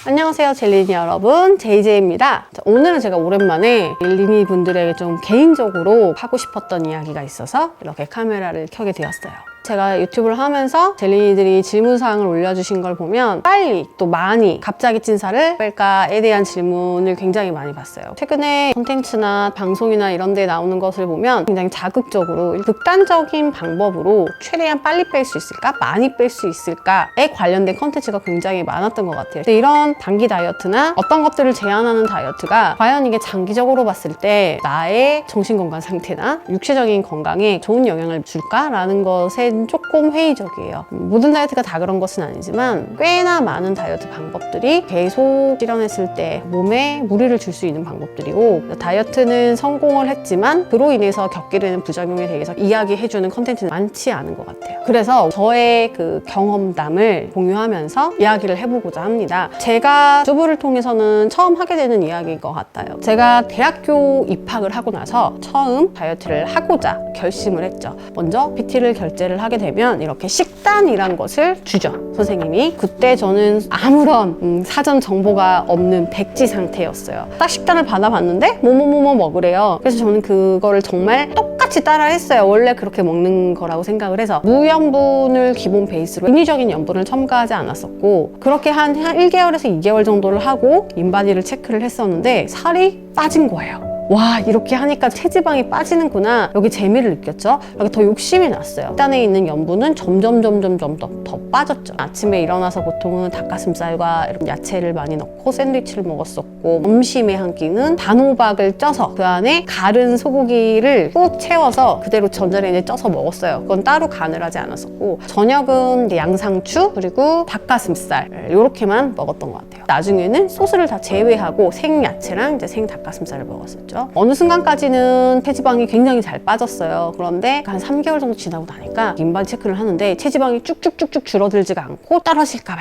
안녕하세요 젤리니 여러분, 제이제이입니다. 오늘은 제가 오랜만에 젤리니 분들에게 좀 개인적으로 하고 싶었던 이야기가 있어서 이렇게 카메라를 켜게 되었어요. 제가 유튜브를 하면서 젤리니들이 질문사항을 올려주신 걸 보면 빨리 또 많이 갑자기 찐 살을 뺄까에 대한 질문을 굉장히 많이 봤어요. 최근에 콘텐츠나 방송이나 이런 데 나오는 것을 보면 굉장히 자극적으로 극단적인 방법으로 최대한 빨리 뺄 수 있을까? 많이 뺄 수 있을까?에 관련된 콘텐츠가 굉장히 많았던 것 같아요. 근데 이런 단기 다이어트나 어떤 것들을 제한하는 다이어트가 과연 이게 장기적으로 봤을 때 나의 정신건강 상태나 육체적인 건강에 좋은 영향을 줄까라는 것에 조금 회의적이에요. 모든 다이어트가 다 그런 것은 아니지만 꽤나 많은 다이어트 방법들이 계속 실현했을 때 몸에 무리를 줄 수 있는 방법들이고, 다이어트는 성공을 했지만 그로 인해서 겪게 되는 부작용에 대해서 이야기해주는 컨텐츠는 많지 않은 것 같아요. 그래서 저의 그 경험담을 공유하면서 이야기를 해보고자 합니다. 제가 유튜브를 통해서는 처음 하게 되는 이야기인 것 같아요. 제가 대학교 입학을 하고 나서 처음 다이어트를 하고자 결심을 했죠. 먼저 PT를 결제를 하게 되면 이렇게 식단이란 것을 주죠, 선생님이. 그때 저는 아무런 사전 정보가 없는 백지 상태였어요. 딱 식단을 받아봤는데 뭐뭐뭐뭐 먹으래요. 그래서 저는 그거를 정말 똑같이 따라 했어요. 원래 그렇게 먹는 거라고 생각을 해서 무염분을 기본 베이스로 인위적인 염분을 첨가하지 않았었고, 그렇게 한 1개월에서 2개월 정도를 하고 인바디를 체크를 했었는데 살이 빠진 거예요. 와, 이렇게 하니까 체지방이 빠지는구나, 여기 재미를 느꼈죠. 여기 더 욕심이 났어요. 식단에 있는 염분은 점점 더 빠졌죠. 아침에 일어나서 보통은 닭가슴살과 이런 야채를 많이 넣고 샌드위치를 먹었었고, 점심에 한 끼는 단호박을 쪄서 그 안에 가른 소고기를 꾹 채워서 그대로 전자레인지에 쪄서 먹었어요. 그건 따로 간을 하지 않았었고, 저녁은 양상추 그리고 닭가슴살 이렇게만 먹었던 것 같아요. 나중에는 소스를 다 제외하고 생야채랑 이제 생닭가슴살을 먹었었죠. 어느 순간까지는 체지방이 굉장히 잘 빠졌어요. 그런데 한 3개월 정도 지나고 나니까 인바디 체크를 하는데 체지방이 쭉쭉쭉쭉 줄어들지가 않고 떨어질까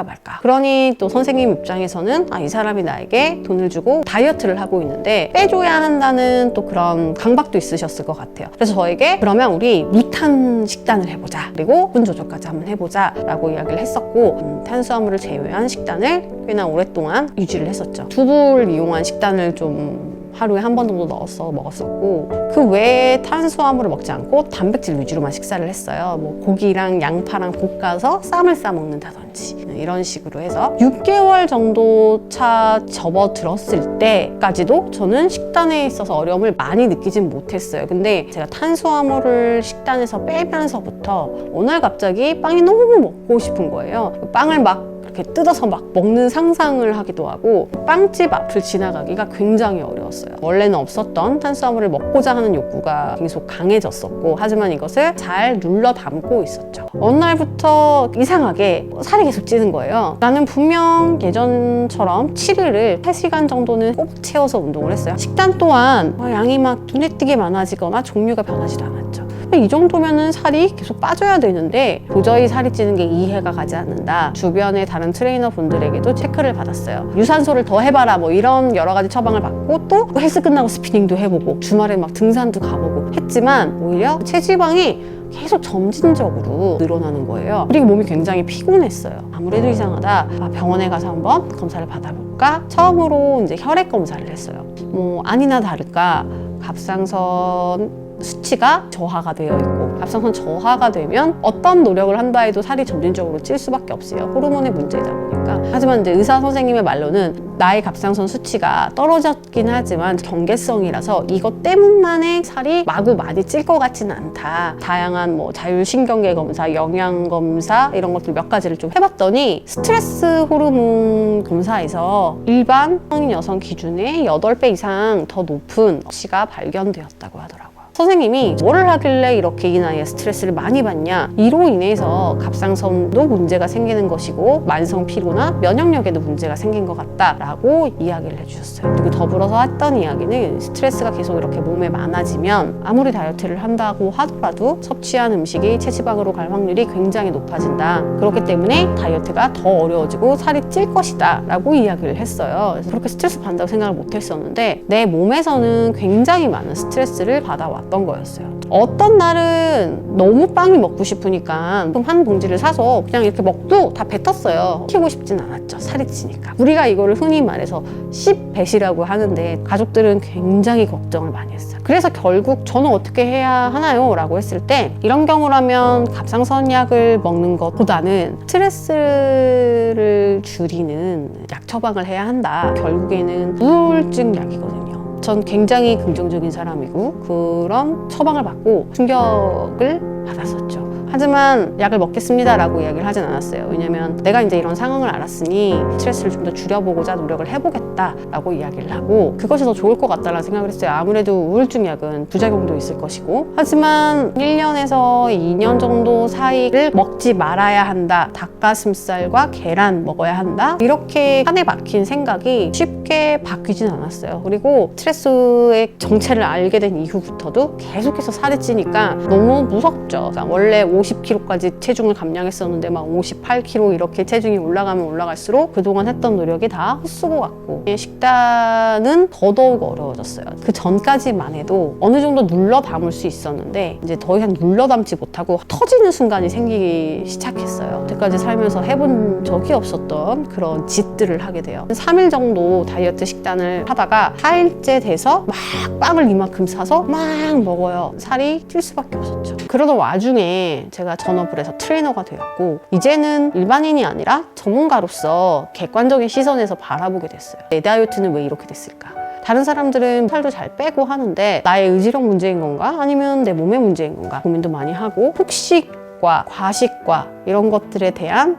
말까. 그러니 또 선생님 입장에서는 이 사람이 나에게 돈을 주고 다이어트를 하고 있는데 빼줘야 한다는 또 그런 강박도 있으셨을 것 같아요. 그래서 저에게 그러면 우리 무탄 식단을 해보자, 그리고 분 조절까지 한번 해보자 라고 이야기를 했었고, 탄수화물을 제외한 식단을 꽤나 오랫동안 유지를 했었죠. 두부를 이용한 식단을 좀 하루에 한 번 정도 넣어서 먹었었고, 그 외에 탄수화물을 먹지 않고 단백질 위주로만 식사를 했어요. 뭐 고기랑 양파랑 볶아서 쌈을 싸 먹는다든지 이런 식으로 해서 6개월 정도 차 접어들었을 때까지도 저는 식단에 있어서 어려움을 많이 느끼진 못했어요. 근데 제가 탄수화물을 식단에서 빼면서부터 어느 날 갑자기 빵이 너무 먹고 싶은 거예요. 빵을 막 이렇게 뜯어서 막 먹는 상상을 하기도 하고, 빵집 앞을 지나가기가 굉장히 어려웠어요. 원래는 없었던 탄수화물을 먹고자 하는 욕구가 계속 강해졌었고, 하지만 이것을 잘 눌러 담고 있었죠. 어느 날부터 이상하게 살이 계속 찌는 거예요. 나는 분명 예전처럼 7일을 3시간 정도는 꼭 채워서 운동을 했어요. 식단 또한 양이 막 눈에 띄게 많아지거나 종류가 변하지도 않았죠. 이 정도면은 살이 계속 빠져야 되는데 도저히 살이 찌는 게 이해가 가지 않는다. 주변의 다른 트레이너 분들에게도 체크를 받았어요. 유산소를 더 해봐라, 뭐 이런 여러 가지 처방을 받고, 또 헬스 끝나고 스피닝도 해보고 주말에 막 등산도 가보고 했지만 오히려 체지방이 계속 점진적으로 늘어나는 거예요. 그리고 몸이 굉장히 피곤했어요. 아무래도 이상하다, 병원에 가서 한번 검사를 받아볼까? 처음으로 이제 혈액 검사를 했어요. 뭐 아니나 다를까 갑상선 수치가 저하가 되어 있고, 갑상선 저하가 되면 어떤 노력을 한다 해도 살이 점진적으로 찔 수밖에 없어요. 호르몬의 문제이다 보니까. 하지만 이제 의사 선생님의 말로는 나의 갑상선 수치가 떨어졌긴 하지만 경계성이라서 이것 때문만에 살이 마구 많이 찔 것 같지는 않다. 다양한 뭐 자율신경계 검사, 영양 검사 이런 것들 몇 가지를 좀 해봤더니 스트레스 호르몬 검사에서 일반 성인 여성 기준의 8배 이상 더 높은 수치가 발견되었다고 하더라고요. 선생님이 뭐를 하길래 이렇게 이 나이에 스트레스를 많이 받냐, 이로 인해서 갑상선도 문제가 생기는 것이고 만성 피로나 면역력에도 문제가 생긴 것 같다라고 이야기를 해주셨어요. 그리고 더불어서 했던 이야기는 스트레스가 계속 이렇게 몸에 많아지면 아무리 다이어트를 한다고 하더라도 섭취한 음식이 체지방으로 갈 확률이 굉장히 높아진다. 그렇기 때문에 다이어트가 더 어려워지고 살이 찔 것이다 라고 이야기를 했어요. 그래서 그렇게 스트레스 받는다고 생각을 못 했었는데 내 몸에서는 굉장히 많은 스트레스를 받아왔다. 왔던 거였어요. 어떤 날은 너무 빵이 먹고 싶으니까 한 봉지를 사서 그냥 이렇게 먹고 다 뱉었어요. 키우고 싶진 않았죠. 살이 찌니까. 우리가 이거를 흔히 말해서 씹배시라고 하는데 가족들은 굉장히 걱정을 많이 했어요. 그래서 결국 저는 어떻게 해야 하나요? 라고 했을 때 이런 경우라면 갑상선약을 먹는 것보다는 스트레스를 줄이는 약 처방을 해야 한다. 결국에는 우울증 약이거든요. 전 굉장히 긍정적인 사람이고 그런 처방을 받고 충격을 받았었죠. 하지만 약을 먹겠습니다라고 이야기를 하진 않았어요. 왜냐면 내가 이제 이런 상황을 알았으니 스트레스를 좀 더 줄여보고자 노력을 해보겠다라고 이야기를 하고 그것이 더 좋을 것 같다라는 생각을 했어요. 아무래도 우울증 약은 부작용도 있을 것이고 하지만 1년에서 2년 정도 사이를 먹지 말아야 한다. 닭가슴살과 계란 먹어야 한다. 이렇게 한에 박힌 생각이 쉽게 바뀌진 않았어요. 그리고 스트레스의 정체를 알게 된 이후부터도 계속해서 살이 찌니까 너무 무섭죠. 그러니까 원래 50kg까지 체중을 감량했었는데 막 58kg 이렇게 체중이 올라가면 올라갈수록 그동안 했던 노력이 다 헛수고 같고 식단은 더더욱 어려워졌어요. 그 전까지만 해도 어느 정도 눌러 담을 수 있었는데 이제 더 이상 눌러 담지 못하고 터지는 순간이 생기기 시작했어요. 여태까지 살면서 해본 적이 없었던 그런 짓들을 하게 돼요. 3일 정도 다이어트 식단을 하다가 4일째 돼서 막 빵을 이만큼 사서 막 먹어요. 살이 찔 수밖에 없었죠. 그러던 와중에 제가 전업을 해서 트레이너가 되었고 이제는 일반인이 아니라 전문가로서 객관적인 시선에서 바라보게 됐어요. 내 다이어트는 왜 이렇게 됐을까? 다른 사람들은 살도 잘 빼고 하는데 나의 의지력 문제인 건가? 아니면 내 몸의 문제인 건가? 고민도 많이 하고 폭식과 과식과 이런 것들에 대한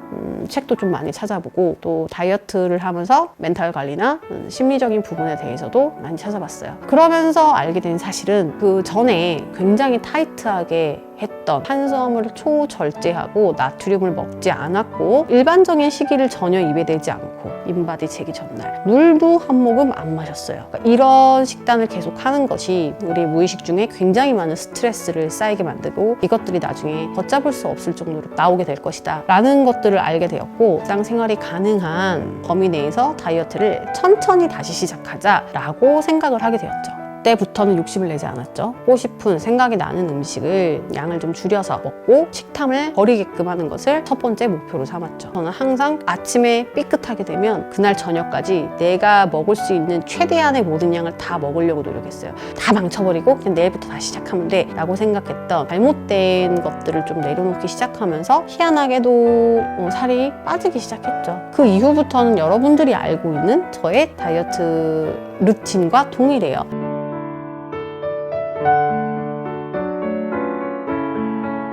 책도 좀 많이 찾아보고 또 다이어트를 하면서 멘탈 관리나 심리적인 부분에 대해서도 많이 찾아봤어요. 그러면서 알게 된 사실은 그 전에 굉장히 타이트하게 했던 탄수화물을 초절제하고 나트륨을 먹지 않았고 일반적인 식이를 전혀 입에 대지 않고 인바디 재기 전날 물도 한 모금 안 마셨어요. 그러니까 이런 식단을 계속 하는 것이 우리 무의식 중에 굉장히 많은 스트레스를 쌓이게 만들고 이것들이 나중에 걷잡을 수 없을 정도로 나오게 될 것이다 라는 것들을 알게 되었고 일상생활이 가능한 범위 내에서 다이어트를 천천히 다시 시작하자 라고 생각을 하게 되었죠. 그때부터는 욕심을 내지 않았죠. 먹고 싶은 생각이 나는 음식을 양을 좀 줄여서 먹고 식탐을 버리게끔 하는 것을 첫 번째 목표로 삼았죠. 저는 항상 아침에 삐끗하게 되면 그날 저녁까지 내가 먹을 수 있는 최대한의 모든 양을 다 먹으려고 노력했어요. 다 망쳐버리고 그냥 내일부터 다시 시작하면 돼 라고 생각했던 잘못된 것들을 좀 내려놓기 시작하면서 희한하게도 살이 빠지기 시작했죠. 그 이후부터는 여러분들이 알고 있는 저의 다이어트 루틴과 동일해요.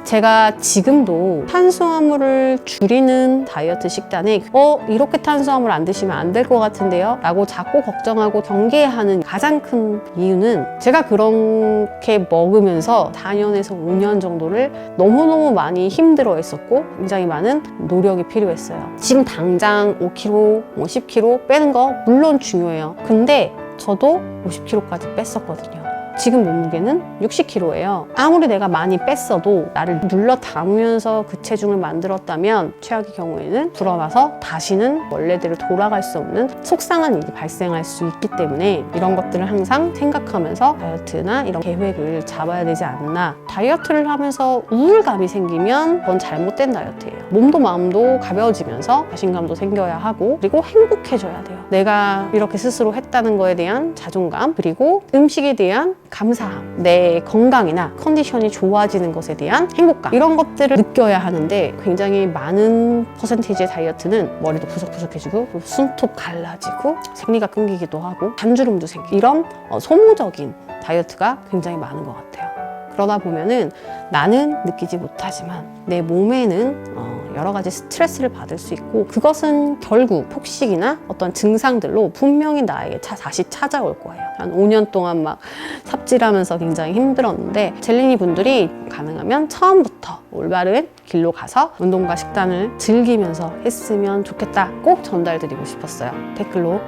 제가 지금도 탄수화물을 줄이는 다이어트 식단에 이렇게 탄수화물 안 드시면 안 될 것 같은데요? 라고 자꾸 걱정하고 경계하는 가장 큰 이유는 제가 그렇게 먹으면서 4년에서 5년 정도를 너무너무 많이 힘들어 했었고 굉장히 많은 노력이 필요했어요. 지금 당장 5kg, 10kg 빼는 거 물론 중요해요. 근데 저도 50kg까지 뺐었거든요. 지금 몸무게는 60kg예요. 아무리 내가 많이 뺐어도 나를 눌러 담으면서 그 체중을 만들었다면 최악의 경우에는 불어나서 다시는 원래대로 돌아갈 수 없는 속상한 일이 발생할 수 있기 때문에 이런 것들을 항상 생각하면서 다이어트나 이런 계획을 잡아야 되지 않나. 다이어트를 하면서 우울감이 생기면 그건 잘못된 다이어트예요. 몸도 마음도 가벼워지면서 자신감도 생겨야 하고 그리고 행복해져야 돼요. 내가 이렇게 스스로 했다는 거에 대한 자존감 그리고 음식에 대한 감사함, 내 건강이나 컨디션이 좋아지는 것에 대한 행복감 이런 것들을 느껴야 하는데 굉장히 많은 퍼센티지의 다이어트는 머리도 푸석푸석해지고 손톱 갈라지고 생리가 끊기기도 하고 잔주름도 생기고 이런 소모적인 다이어트가 굉장히 많은 것 같아요. 그러다 보면은 나는 느끼지 못하지만 내 몸에는 여러 가지 스트레스를 받을 수 있고 그것은 결국 폭식이나 어떤 증상들로 분명히 나에게 다시 찾아올 거예요. 한 5년 동안 막 삽질하면서 굉장히 힘들었는데 젤리니 분들이 가능하면 처음부터 올바른 길로 가서 운동과 식단을 즐기면서 했으면 좋겠다 꼭 전달드리고 싶었어요. 댓글로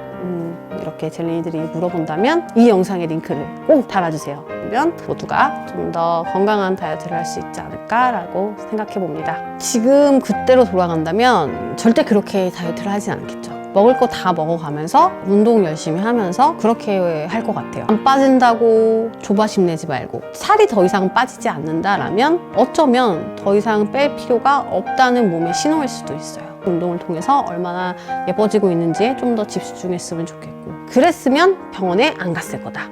이렇게 젤리니들이 물어본다면 이 영상의 링크를 꼭 달아주세요. 그러면 모두가 좀 더 건강한 다이어트를 할 수 있지 않을까라고 생각해 봅니다. 지금 그때로 돌아간다면 절대 그렇게 다이어트를 하진 않겠죠. 먹을 거 다 먹어가면서 운동 열심히 하면서 그렇게 할 것 같아요. 안 빠진다고 조바심 내지 말고, 살이 더 이상 빠지지 않는다라면 어쩌면 더 이상 뺄 필요가 없다는 몸의 신호일 수도 있어요. 운동을 통해서 얼마나 예뻐지고 있는지에 좀 더 집중했으면 좋겠고, 그랬으면 병원에 안 갔을 거다.